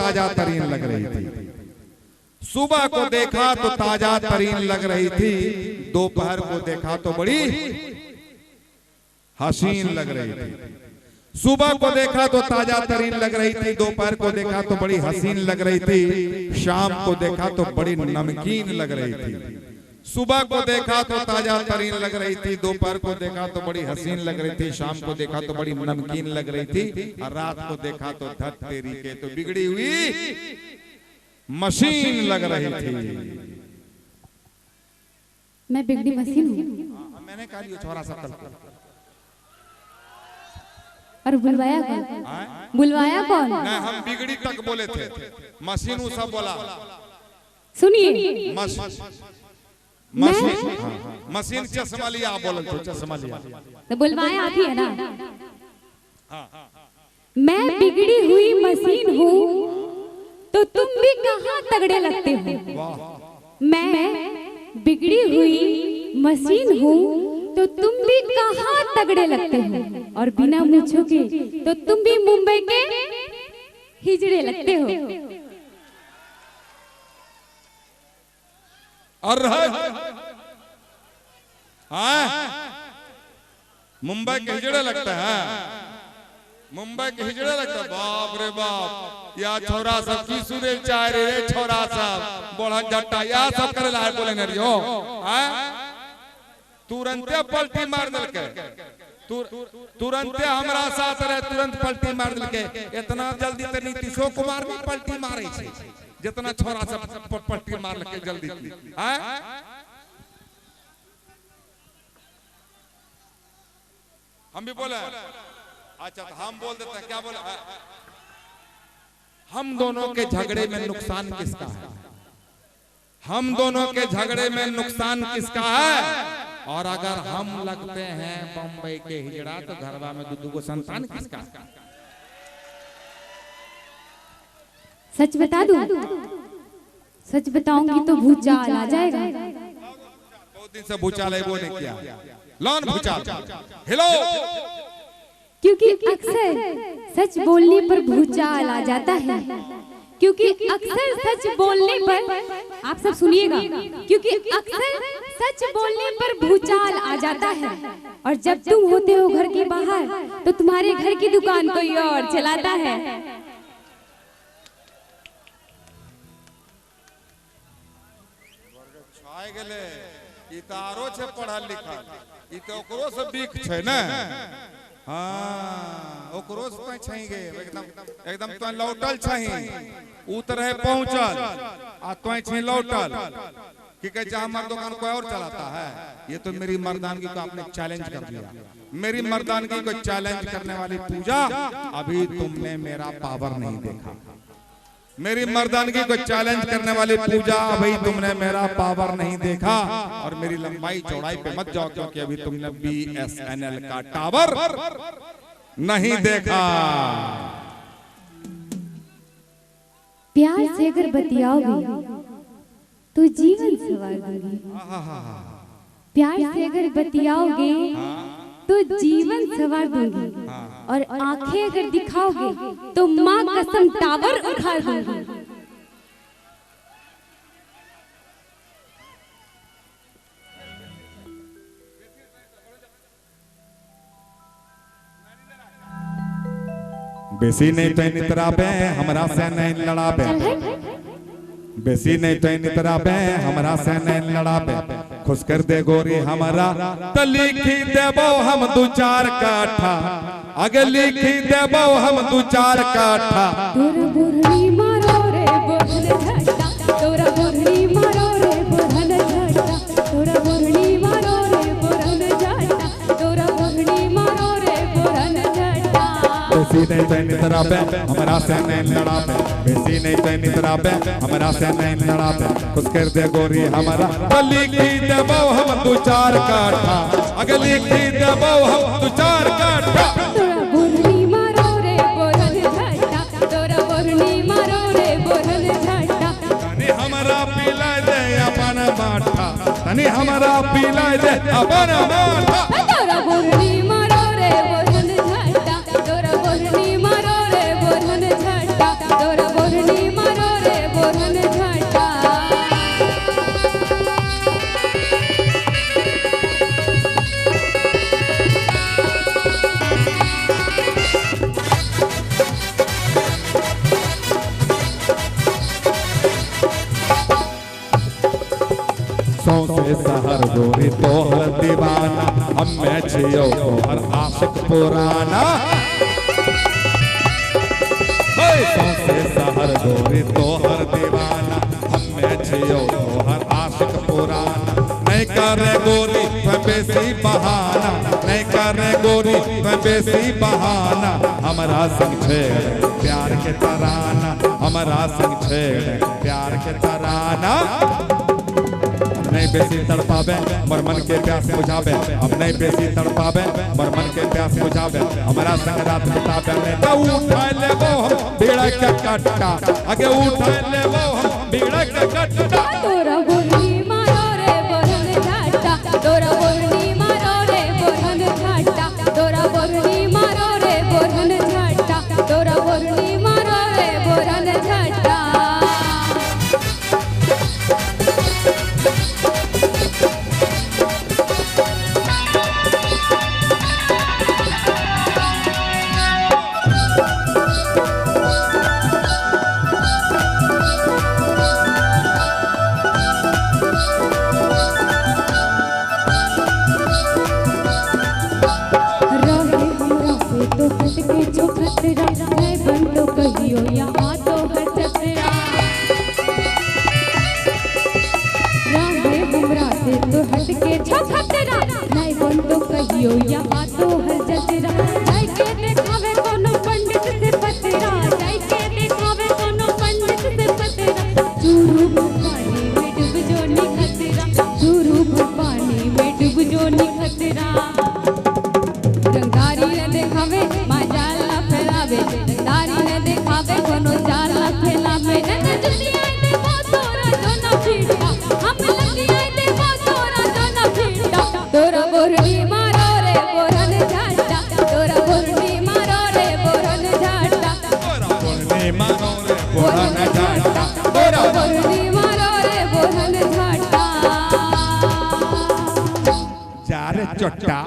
ताजा तरीन लग रही थी, सुबह को देखा तो ताजा तरीन लग रही थी, दोपहर को देखा तो बड़ी हसीन लग रही थी। सुबह को देखा तो ताजा तरीन लग रही थी, दोपहर को देखा तो बड़ी हसीन लग रही थी, शाम को देखा तो बड़ी नमकीन लग रही थी। सुबह को देखा तो ताजा तरीन लग रही थी, दोपहर को देखा तो बड़ी हसीन लग रही थी, शाम को देखा तो बड़ी नमकीन लग रही थी, और रात को देखा तो धत तेरी के तो बिगड़ी हुई मशीन लग रही थी। मैं बिगड़ी मशीन हूँ। मैंने कहा लियो छोरा सा कल और बुलवाया कौन? बुलवाया कौन? नहीं, हम बिगड़ी तक बोले थे, मशीन सब बोला। सुनिए, मशीन चश्मा लिया, आप बोलो तो चश्मा लिया तो बुलवाया आप ही है ना। मैं बिगड़ी हुई मशीन हूँ तो तुम भी कहाँ तगड़े लगते हो। मैं बिगड़ी हुई मशीन हूँ तो तुम भी कहाँ तगड़े लगते हो, और बिना मूंछों के तो तुम भी मुंबई के हिजड़े लगते हो। और मुंबई के हिजड़े लगता है, मुंबई के हिजड़े लगता है। बाप रे बाप, या छोरा सब की सुने चाह रे छोरा सब बोला जट्टा या सब करे ला बोले न रियो, तुरंते पलटी मार दल के, तुरंते हमरा साथ रहे, तुरंत पलटी मार दल के। इतना जल्दी तो नीतीशो कुमार भी पलटी मारे छे, जितना छोरा सब पलटी मार के जल्दी। हम भी बोले, अच्छा तो हम बोल देते हैं, क्या बोले? हम दोनों के झगड़े में नुकसान किसका है? हम दोनों के झगड़े में नुकसान किसका है? और अगर हम लगते हैं बम्बई के हिजड़ा तो घरवा में दूधू को संतान किसका? सच बता दूं? सच बताऊंगी तो भूचाल आ जाएगा। बहुत दिन से भूचाल है वो नहीं किया, लॉन भूचाल हेलो। क्योंकि अक्सर सच बोलने पर भूचाल आ जाता है, क्योंकि अक्सर सच बोलने पर, आप सब सुनिएगा, क्योंकि अक्सर सच बोलने पर भूचाल आ जाता है, और जब तुम होते हो घर के बाहर तो तुम्हारे घर की दुकान कोई और चलाता है। इतारो छे पढ़ल लिखल, इ तो ओकरो से बीक छे ना। हाँ, ओकरो से छेंगे एकदम एकदम तो लौटल छही, उतरे पहुंचल आ तो छे लौटल कि कहे हमार दुकान कोई और चलाता है। ये तो मेरी मर्दानगी को आपने चैलेंज कर दिया। मेरी मर्दानगी को चैलेंज करने वाली पूजा, अभी तुमने मेरा पावर नहीं देखा। मेरी मर्दानगी को चैलेंज करने वाली पूजा, अभी तुमने मेरा पावर नहीं देखा। और मेरी लंबाई चौड़ाई पे मत जाओ, क्योंकि अभी तुमने BSNL का टावर नहीं देखा। प्यार से अगर बतियाओगे तो जीवन संवार दूंगी। प्यार से अगर बतियाओगे तो जीवन संवार दूंगी, और आंखें अगर दिखाओगे तो माँ कसम टावर उखाड़ दूंगी। बेसी नहीं तो नितराबे हमरा से नहीं लड़ाबे, बेसी नहीं तो नितराबे हमरा से नहीं लड़ाबे। खुश कर दे गोरी हमारा तो लिखी देबो हम 2-4 काठा, आगे लिखी देबो हम 2-4 काठा। तोरा बुढ़नी मारो रे बोधन झट्टा, तोरा बुढ़नी मारो रे बोधन झट्टा, तोरा बुढ़नी मारो रे बोधन झट्टा, तोरा बुढ़नी मारो रे बोधन झट्टा। बेसी नहीं तो नितराबे हमरा से नहीं लड़ाबे, बेसी नहीं तो नितराबे हमरा से नहीं लड़ाबे। खुश कर दे गोरी हमारा तो लिखी देबो हम 2-4 काठा, आगे लिखी देबो हम 2-4 काठा। तोरा बुढ़नी मारो रे बोधन झट्टा, तोरा बुढ़नी मारो रे बोधन झट्टा। तनी हमरा पिला दे अपन माठा, तनी हमरा पिला दे अपन माठा। तोरा बुढ़नी मारो रे बोधन झट्टा, तोरा बुढ़नी मारो रे बोधन झट्टा, तोरा बुढ़नी से शहर गोरी तोहर दीवाना, हमें छियो तोहर आशिक पुराना। से शहर गोरी तोहर दीवाना, हमें छियो तोहर आशिक पुराना। नहीं करे गोरी तो बेसी बहाना, नहीं करे गोरी तो बेसी बहाना। हमारा संग छेड़ प्यार के तराना, हमारा संग छेड़ प्यार के तराना। नहीं बेसी तड़पावे मर मन के प्यास बुझावे, अब नहीं बेसी तड़पावे मर मन के प्यास बुझावे। हमारा संग रात बितावे नहीं उठा ले वो हम बीड़ा के कट्टा, आगे उठा ले वो हम बीड़ा के कट्टा। तोरा बोलनी मारो रे बोरन घाटा, तोरा बोलनी मारो रे बोरन घाटा, तोरा बोलनी मारो रे बोरन घाटा, तोरा बोलनी मारो रे बोरन घाटा। यहाँ तो हर जतरा जाय के देखावे कोनो पंडित से पतरा, जाय के देखावे कोनो पंडित से पतरा। चूरू पानी में डूब जो निखतरा, चूरू पानी में डूब जो निखतरा। रंगदारी न देखावे मां जाल न फैलावे, रंगदारी न देखावे कोनो जाल न फैलावे। न जुतिया दे वो तोरा जो न फीटा, हम लगिया दे वो तोरा जो न फीटा। तोरा बोरनी मारो रे बोरन झाटा, तोरा बोरनी मारो रे बोरन झाटा, तोरा बोरनी मारो रे बोरन झाटा, तोरा बोरनी मारो रे बोरन झाटा। जा रे चट्टा।